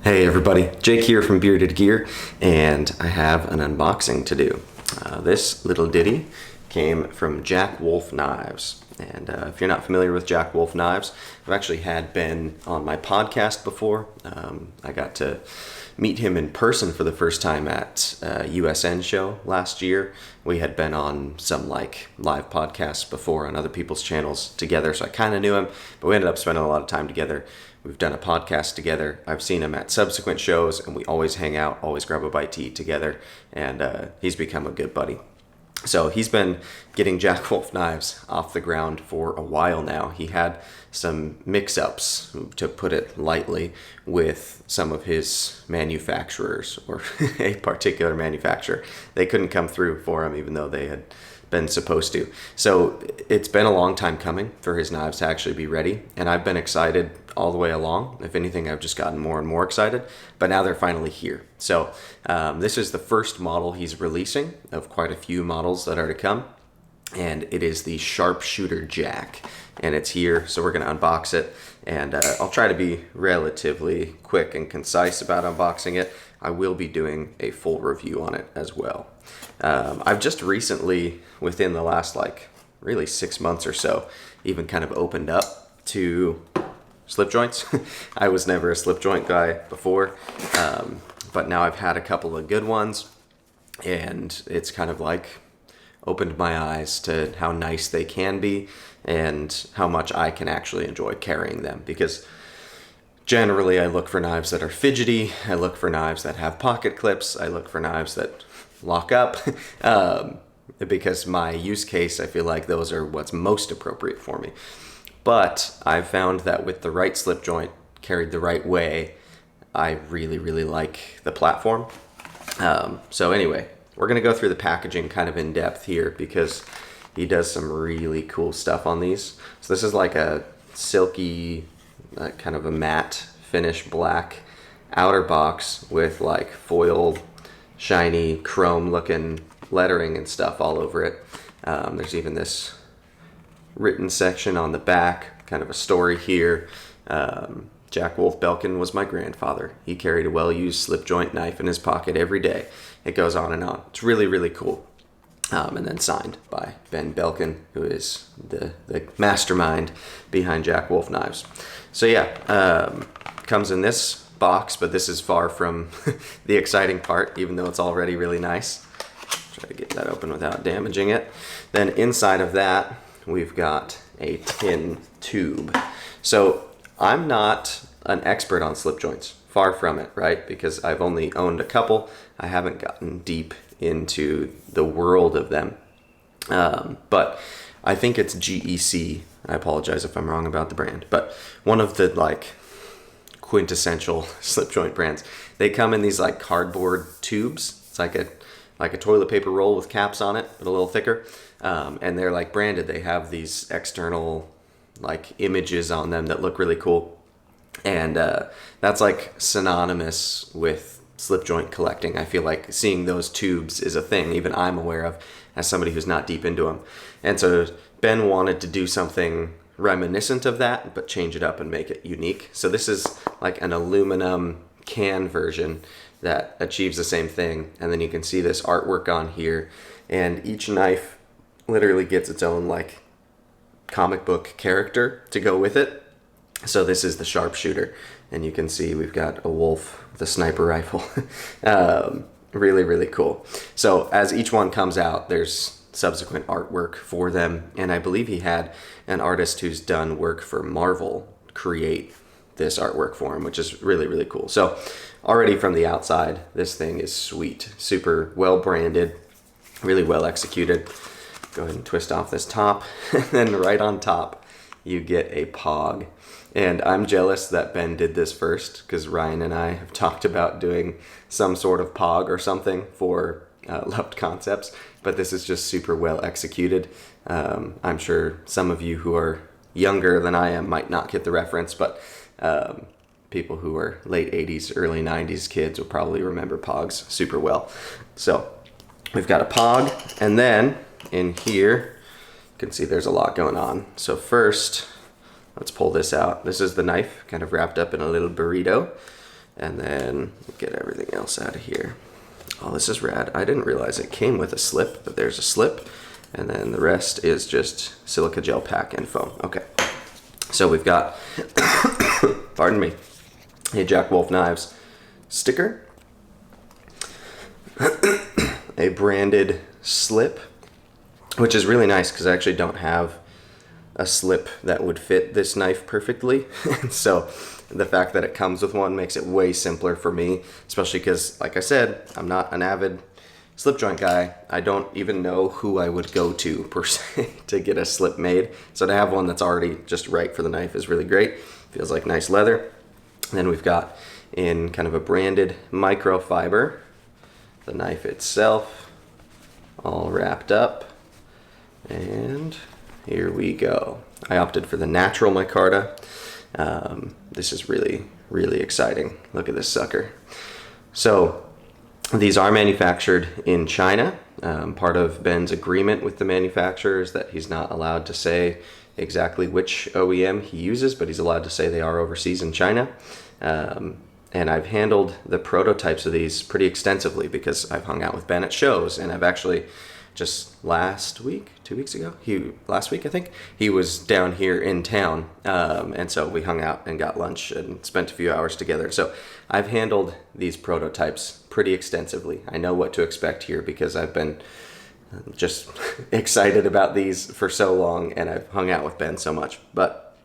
Hey everybody, Jake here from Bearded Gear, and I have an unboxing to do. This little ditty came from Jack Wolf Knives, and if you're not familiar with Jack Wolf Knives, I've actually had Ben on my podcast before. I got to meet him in person for the first time at USN show last year. We had been on some live podcasts before on other people's channels together, so I kind of knew him, but we ended up spending a lot of time together. We've done a podcast together. I've seen him at subsequent shows, and we always hang out, always grab a bite to eat together, and he's become a good buddy. So he's been getting Jack Wolf Knives off the ground for a while now. He had some mix-ups, to put it lightly, with some of his manufacturers, or a particular manufacturer. They couldn't come through for him, even though they had been supposed to. So it's been a long time coming for his knives to actually be ready, and I've been excited all the way along. If anything, I've just gotten more and more excited, but now they're finally here. So this is the first model he's releasing of quite a few models that are to come, and it is the Sharpshooter Jack, and it's here. So we're going to unbox it, and I'll try to be relatively quick and concise about unboxing it. I will be doing a full review on it as well. I've just recently, within the last really 6 months or so, even kind of opened up to slip joints. I was never a slip joint guy before, but now I've had a couple of good ones, and it's kind of opened my eyes to how nice they can be and how much I can actually enjoy carrying them, because generally I look for knives that are fidgety, I look for knives that have pocket clips, I look for knives that lock up, because my use case, I feel like those are what's most appropriate for me. But I've found that with the right slip joint carried the right way, I really, really like the platform. So anyway, we're going to go through the packaging kind of in depth here, because he does some really cool stuff on these. So this is like a silky, kind of a matte finish black outer box with foil, shiny chrome looking lettering and stuff all over it. There's even this written section on the back, kind of a story here. Jack Wolf Belkin was my grandfather. He carried a well-used slip joint knife in his pocket every day. It goes on and on. It's really, really cool. And then signed by Ben Belkin, who is the mastermind behind Jack Wolf Knives. So yeah, comes in this box, but this is far from the exciting part, even though it's already really nice. Try to get that open without damaging it. Then inside of that, we've got a tin tube. So I'm not an expert on slip joints, far from it, right? Because I've only owned a couple. I haven't gotten deep into the world of them. But I think it's GEC. I apologize if I'm wrong about the brand, but one of the quintessential slip joint brands. They come in these cardboard tubes. It's like a toilet paper roll with caps on it, but a little thicker. And they're branded. They have these external images on them that look really cool. And that's synonymous with slip joint collecting. I feel like seeing those tubes is a thing even I'm aware of as somebody who's not deep into them. And so Ben wanted to do something reminiscent of that, but change it up and make it unique. So this is an aluminum can version that achieves the same thing. And then you can see this artwork on here, and each knife literally gets its own comic book character to go with it. So this is the Sharpshooter, and you can see we've got a wolf with a sniper rifle. Really, really cool. So as each one comes out, there's subsequent artwork for them, and I believe he had an artist who's done work for Marvel create this artwork for him, which is really, really cool. So already from the outside, this thing is sweet, super well branded, really well executed. Go ahead and twist off this top, and then right on top you get a pog. And I'm jealous that Ben did this first, because Ryan and I have talked about doing some sort of pog or something for Loved Concepts, but this is just super well executed. I'm sure some of you who are younger than I am might not get the reference, but people who are late 80s, early 90s kids will probably remember pogs super well. So we've got a pog, and then in here you can see there's a lot going on. So first, let's pull this out. This is the knife, kind of wrapped up in a little burrito. And then get everything else out of here. Oh, this is rad. I didn't realize it came with a slip, but there's a slip. And then the rest is just silica gel pack and foam. Okay. So we've got, pardon me, a Jack Wolf Knives sticker, a branded slip, which is really nice because I actually don't have a slip that would fit this knife perfectly. So the fact that it comes with one makes it way simpler for me, especially because, like I said, I'm not an avid slip joint guy. I don't even know who I would go to per se to get a slip made. So to have one that's already just right for the knife is really great. Feels like nice leather. And then we've got in kind of a branded microfiber, the knife itself all wrapped up. And here we go. I opted for the Natural Micarta. This is really, really exciting. Look at this sucker. So these are manufactured in China. Part of Ben's agreement with the manufacturer is that he's not allowed to say exactly which OEM he uses, but he's allowed to say they are overseas in China. And I've handled the prototypes of these pretty extensively because I've hung out with Ben at shows, and I've actually just last week, 2 weeks ago, last week I think, he was down here in town, and so we hung out and got lunch and spent a few hours together. So I've handled these prototypes pretty extensively. I know what to expect here because I've been just excited about these for so long, and I've hung out with Ben so much. But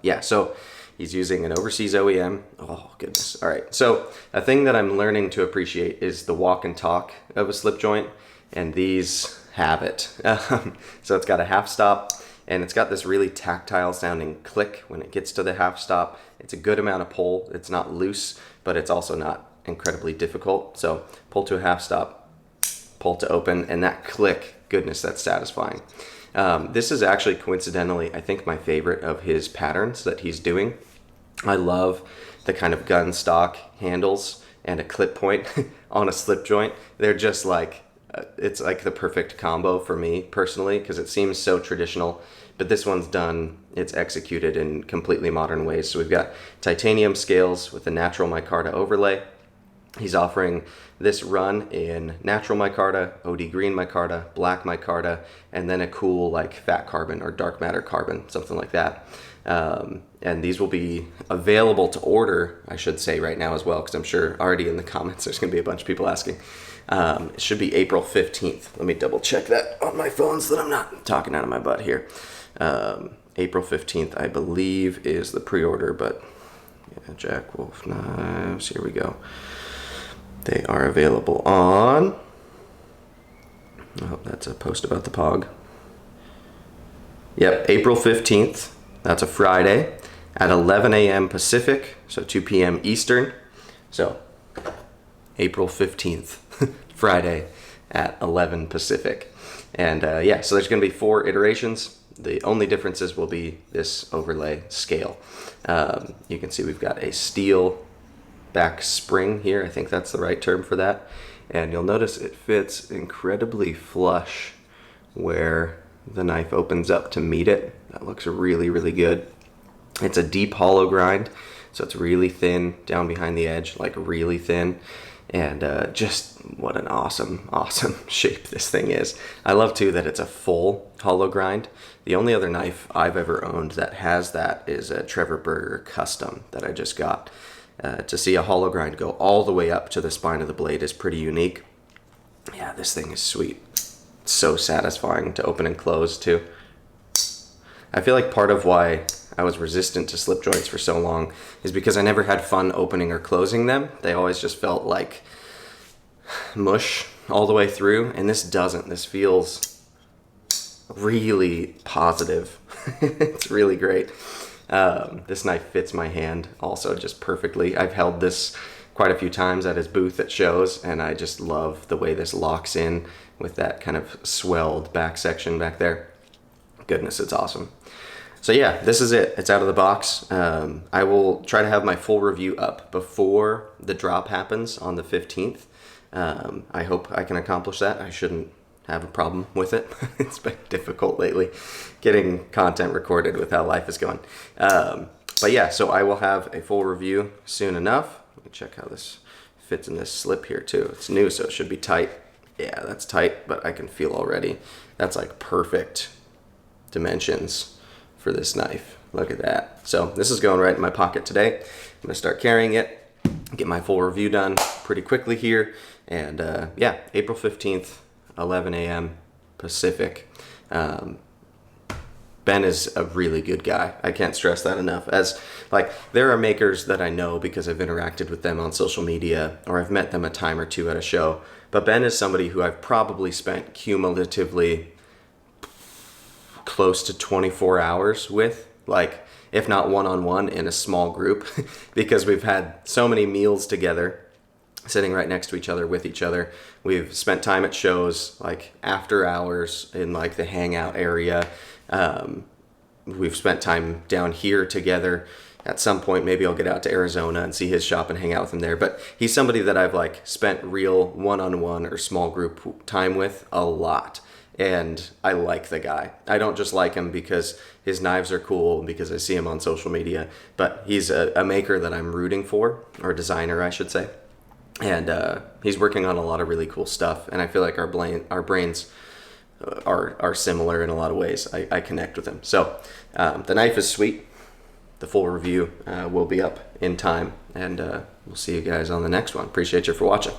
yeah, so he's using an overseas OEM. Oh, goodness. All right. So a thing that I'm learning to appreciate is the walk and talk of a slip joint, and these have it. So it's got a half stop, and it's got this really tactile sounding click when it gets to the half stop. It's a good amount of pull. It's not loose, but it's also not incredibly difficult. So pull to a half stop, pull to open, and that click, goodness, that's satisfying. This is actually coincidentally, I think, my favorite of his patterns that he's doing. I love the kind of gun stock handles and a clip point on a slip joint. They're just like, it's like the perfect combo for me personally because it seems so traditional, but this one's done, it's executed in completely modern ways. So we've got titanium scales with a Natural Micarta overlay. He's offering this run in Natural Micarta, OD Green Micarta, Black Micarta, and then a cool like fat carbon or dark matter carbon, something like that. And these will be available to order, I should say, right now as well, because I'm sure already in the comments there's going to be a bunch of people asking. It should be April 15th. Let me double check that on my phone so that I'm not talking out of my butt here. April 15th, I believe, is the pre-order, but yeah, Jack Wolf Knives, here we go. They are available on, oh, that's a post about the POG. Yep, April 15th, that's a Friday, at 11 a.m. Pacific, so 2 p.m. Eastern. So, April 15th, Friday at 11 Pacific. And yeah, so there's going to be 4 iterations. The only differences will be this overlay scale. You can see we've got a steel back spring here. I think that's the right term for that. And you'll notice it fits incredibly flush where the knife opens up to meet it. That looks really, really good. It's a deep hollow grind, so it's really thin down behind the edge, like really thin. And just what an awesome, awesome shape this thing is. I love too that it's a full hollow grind. The only other knife I've ever owned that has that is a Trevor Berger Custom that I just got. To see a hollow grind go all the way up to the spine of the blade is pretty unique. Yeah, this thing is sweet. It's so satisfying to open and close too. I feel like part of why I was resistant to slip joints for so long is because I never had fun opening or closing them. They always just felt like mush all the way through, and this doesn't. This feels really positive. It's really great. This knife fits my hand also just perfectly. I've held this quite a few times at his booth at shows, and I just love the way this locks in with that kind of swelled back section back there. Goodness, it's awesome. So yeah, this is it. It's out of the box. I will try to have my full review up before the drop happens on the 15th. I hope I can accomplish that. I shouldn't have a problem with it. It's been difficult lately getting content recorded with how life is going. But yeah, so I will have a full review soon enough. Let me check how this fits in this slip here too. It's new, so it should be tight. Yeah, that's tight, but I can feel already. That's like perfect dimensions for this knife. Look at that. So this is going right in my pocket today. I'm gonna start carrying it, get my full review done pretty quickly here. And yeah, April 15th, 11 a.m. Pacific. Ben is a really good guy. I can't stress that enough. As like, there are makers that I know because I've interacted with them on social media or I've met them a time or two at a show. But Ben is somebody who I've probably spent cumulatively close to 24 hours with, like, if not one-on-one in a small group, because we've had so many meals together, sitting right next to each other with each other. We've spent time at shows, like after hours in like the hangout area. We've spent time down here together. At some point, maybe I'll get out to Arizona and see his shop and hang out with him there. But he's somebody that I've like spent real one-on-one or small group time with a lot. And I like the guy. I don't just like him because his knives are cool and because I see him on social media, but he's a maker that I'm rooting for, or a designer, I should say. And he's working on a lot of really cool stuff. And I feel like our brains are similar in a lot of ways. I connect with him. So the knife is sweet. The full review will be up in time, and we'll see you guys on the next one. Appreciate you for watching.